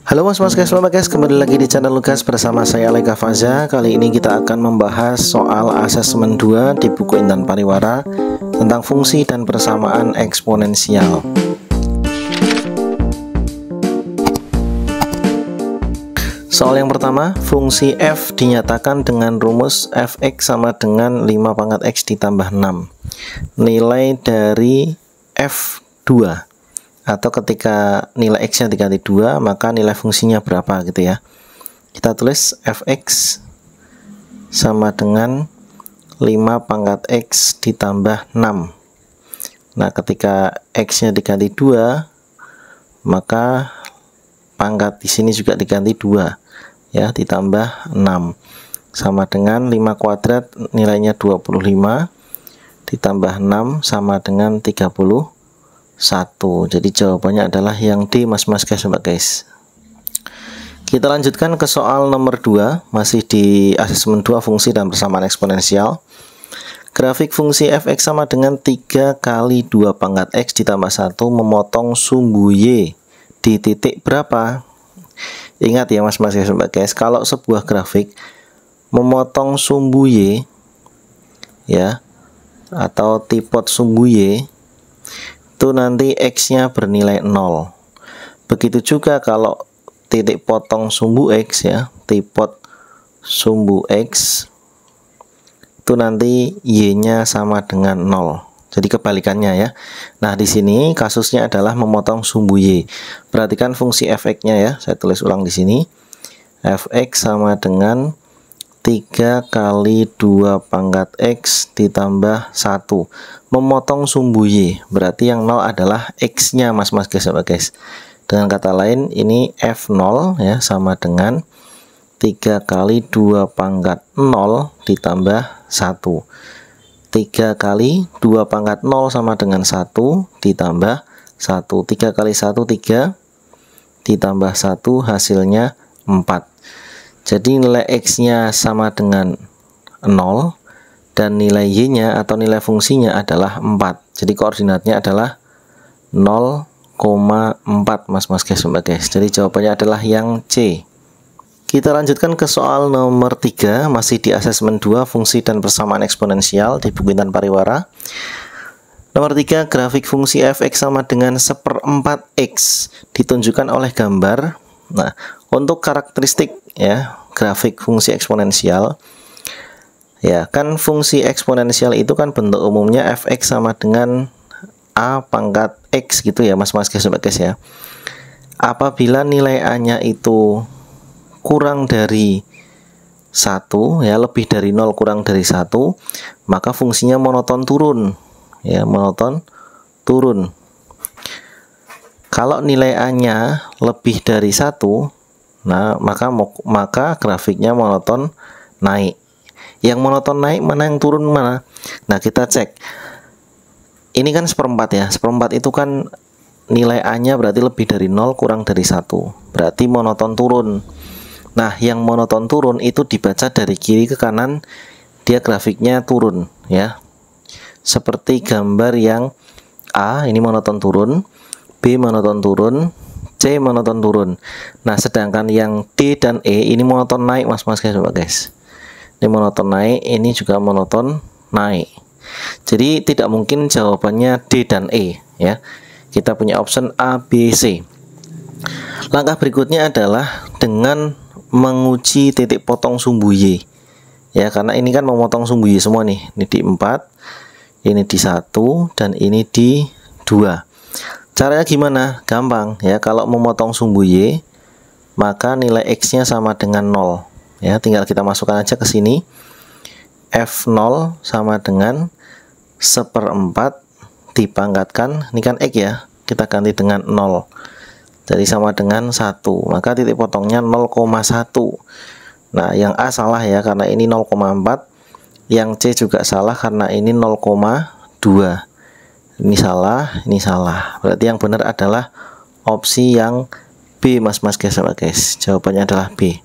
Halo mas guys, selamat guys, kembali lagi di channel Lukas bersama saya Leka Faza. Kali ini kita akan membahas soal asesmen 2 di buku Intan Pariwara tentang fungsi dan persamaan eksponensial. Soal yang pertama, fungsi f dinyatakan dengan rumus fx sama dengan 5 pangkat x ditambah 6. Nilai dari f2, atau ketika nilai x nya diganti 2 maka nilai fungsinya berapa gitu ya. Kita tulis fx sama dengan 5 pangkat x ditambah 6. Nah ketika x nya diganti 2 maka pangkat di sini juga diganti 2 ya, ditambah 6 sama dengan 5 kuadrat nilainya 25 ditambah 6 sama dengan 31. Jadi jawabannya adalah yang D mas guys. Kita lanjutkan ke soal nomor 2, masih di asesmen 2 fungsi dan persamaan eksponensial. Grafik fungsi fx sama dengan 3 kali 2 pangkat x ditambah 1 memotong sumbu y di titik berapa? Ingat ya mas guys, kalau sebuah grafik memotong sumbu y ya, atau tipot sumbu y itu nanti x nya bernilai 0. Begitu juga kalau titik potong sumbu x ya, tipot sumbu x itu nanti y nya sama dengan 0. Jadi kebalikannya ya. Nah di sini kasusnya adalah memotong sumbu y. Perhatikan fungsi fx nya ya, saya tulis ulang di sini. Fx sama dengan 3 kali 2 pangkat x ditambah 1 memotong sumbu y, berarti yang 0 adalah x nya mas guys. Dengan kata lain ini f0 ya sama dengan 3 kali 2 pangkat 0 ditambah 1. 3 kali 2 pangkat 0 sama dengan 1 ditambah 1. 3 kali 1 3 ditambah 1 hasilnya 4. Jadi nilai x nya sama dengan 0 dan nilai y nya atau nilai fungsinya adalah 4. Jadi koordinatnya adalah 0,4 mas guys. Jadi jawabannya adalah yang C. Kita lanjutkan ke soal nomor 3, masih di asesmen 2 fungsi dan persamaan eksponensial di buku Intan Pariwara. Nomor 3, grafik fungsi fx sama dengan 1/4 x ditunjukkan oleh gambar. Nah, untuk karakteristik ya grafik fungsi eksponensial ya, kan fungsi eksponensial itu kan bentuk umumnya fx sama dengan a pangkat x gitu ya mas guys ya. Apabila nilai a nya itu kurang dari 1 ya, lebih dari 0 kurang dari 1, maka fungsinya monoton turun ya, monoton turun. Kalau nilai a nya lebih dari 1, nah maka grafiknya monoton naik. Yang monoton naik mana, yang turun mana? Nah kita cek. Ini kan 1/4 ya, 1/4 itu kan nilai a nya berarti lebih dari 0 kurang dari 1, berarti monoton turun. Nah yang monoton turun itu dibaca dari kiri ke kanan, dia grafiknya turun ya, seperti gambar yang A ini monoton turun, B monoton turun, C monoton turun. Nah sedangkan yang D dan E ini monoton naik mas guys. Ini monoton naik, ini juga monoton naik. Jadi tidak mungkin jawabannya D dan E ya. Kita punya option A, B, C. Langkah berikutnya adalah dengan menguji titik potong sumbu y ya, karena ini kan memotong sumbu y semua nih. Ini di 4, ini di 1, dan ini di 2. Caranya gimana? Gampang ya, kalau memotong sumbu y maka nilai x nya sama dengan 0 ya, tinggal kita masukkan aja ke sini. f0 sama dengan 1/4 dipangkatkan, ini kan x ya, kita ganti dengan 0, jadi sama dengan 1, maka titik potongnya 0,1. Nah yang A salah ya, karena ini 0,4, yang C juga salah karena ini 0,2. Ini salah, ini salah, berarti yang benar adalah opsi yang B mas guys. Jawabannya adalah B.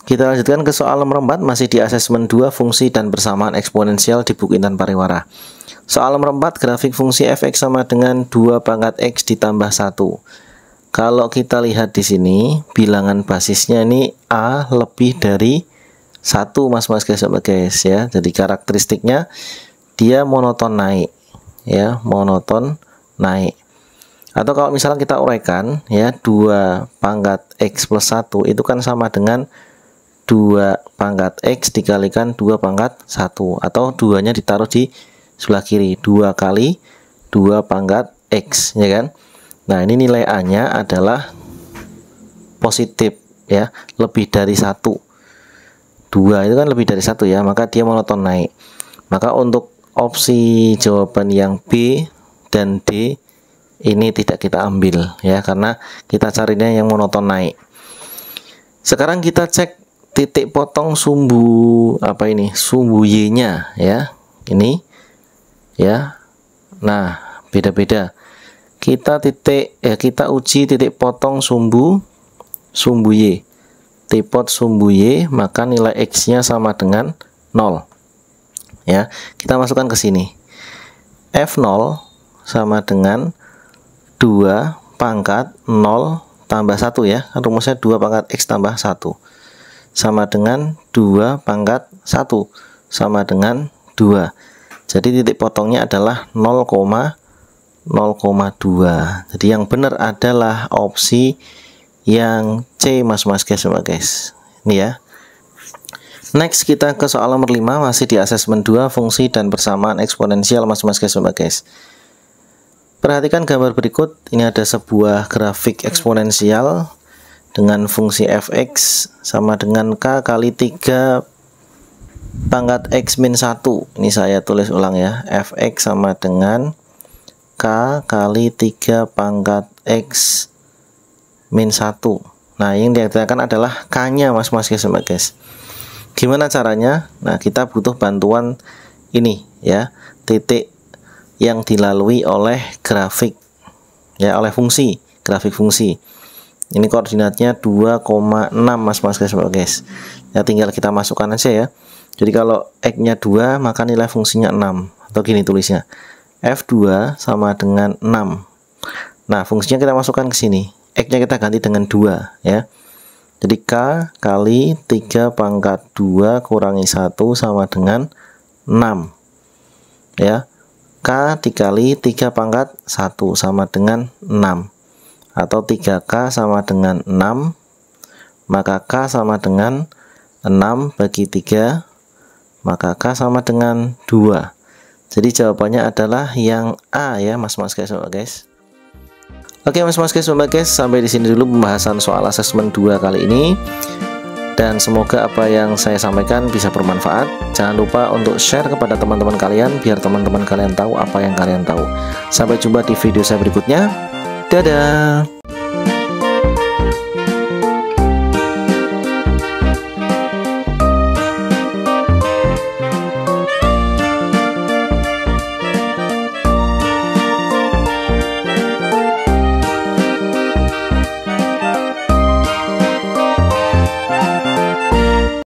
Kita lanjutkan ke soal nomor 4, masih di asesmen 2 fungsi dan persamaan eksponensial di buku Intan Pariwara. Soal nomor 4, grafik fungsi fx sama dengan 2 pangkat x ditambah 1. Kalau kita lihat di sini, bilangan basisnya ini A lebih dari 1 mas guys ya. Jadi karakteristiknya dia monoton naik ya, monoton naik. Atau kalau misalnya kita uraikan ya, 2 pangkat X plus 1 itu kan sama dengan 2 pangkat X dikalikan 2 pangkat 1, atau 2-nya ditaruh di sebelah kiri, 2 kali 2 pangkat X ya kan. Nah ini nilai A nya adalah positif ya, lebih dari 1. 2 itu kan lebih dari 1 ya, maka dia monoton naik. Maka untuk opsi jawaban yang B dan D ini tidak kita ambil ya, karena kita carinya yang monoton naik. Sekarang kita cek titik potong sumbu apa ini, sumbu Y nya ya, ini ya. Nah beda-beda. Kita uji titik potong sumbu Y, tipot sumbu Y, maka nilai X nya sama dengan 0 ya. Kita masukkan ke sini, F0 sama dengan 2 pangkat 0 tambah 1 ya, rumusnya 2 pangkat X tambah 1 sama dengan 2 pangkat 1 sama dengan 2. Jadi titik potongnya adalah 0,2. Jadi yang benar adalah opsi yang C mas guys. Ini ya. Next kita ke soal nomor 5, masih di asesmen 2, fungsi dan persamaan eksponensial mas guys. Perhatikan gambar berikut. Ini ada sebuah grafik eksponensial dengan fungsi fx sama dengan k kali 3 pangkat x min 1. Ini saya tulis ulang ya, fx sama dengan k kali 3 pangkat x min 1. Nah yang dikatakan adalah k nya mas guys. Gimana caranya? Nah kita butuh bantuan ini ya, titik yang dilalui oleh grafik ya, oleh fungsi, grafik fungsi. Ini koordinatnya 2,6 mas guys. Ya tinggal kita masukkan aja ya. Jadi kalau x nya 2 maka nilai fungsinya 6, atau gini tulisnya, F2 sama dengan 6. Nah fungsinya kita masukkan ke sini, x nya kita ganti dengan 2 ya. Jadi k kali 3 pangkat 2 kurangi 1 sama dengan 6 ya. K dikali 3 pangkat 1 sama dengan 6, atau 3k sama dengan 6, maka k sama dengan 6 bagi 3, maka k sama dengan 2. Jadi jawabannya adalah yang A ya mas guys. Oke mas guys, sampai di sini dulu pembahasan soal asesmen 2 kali ini. Dan semoga apa yang saya sampaikan bisa bermanfaat. Jangan lupa untuk share kepada teman-teman kalian, biar teman-teman kalian tahu apa yang kalian tahu. Sampai jumpa di video saya berikutnya. Dadah.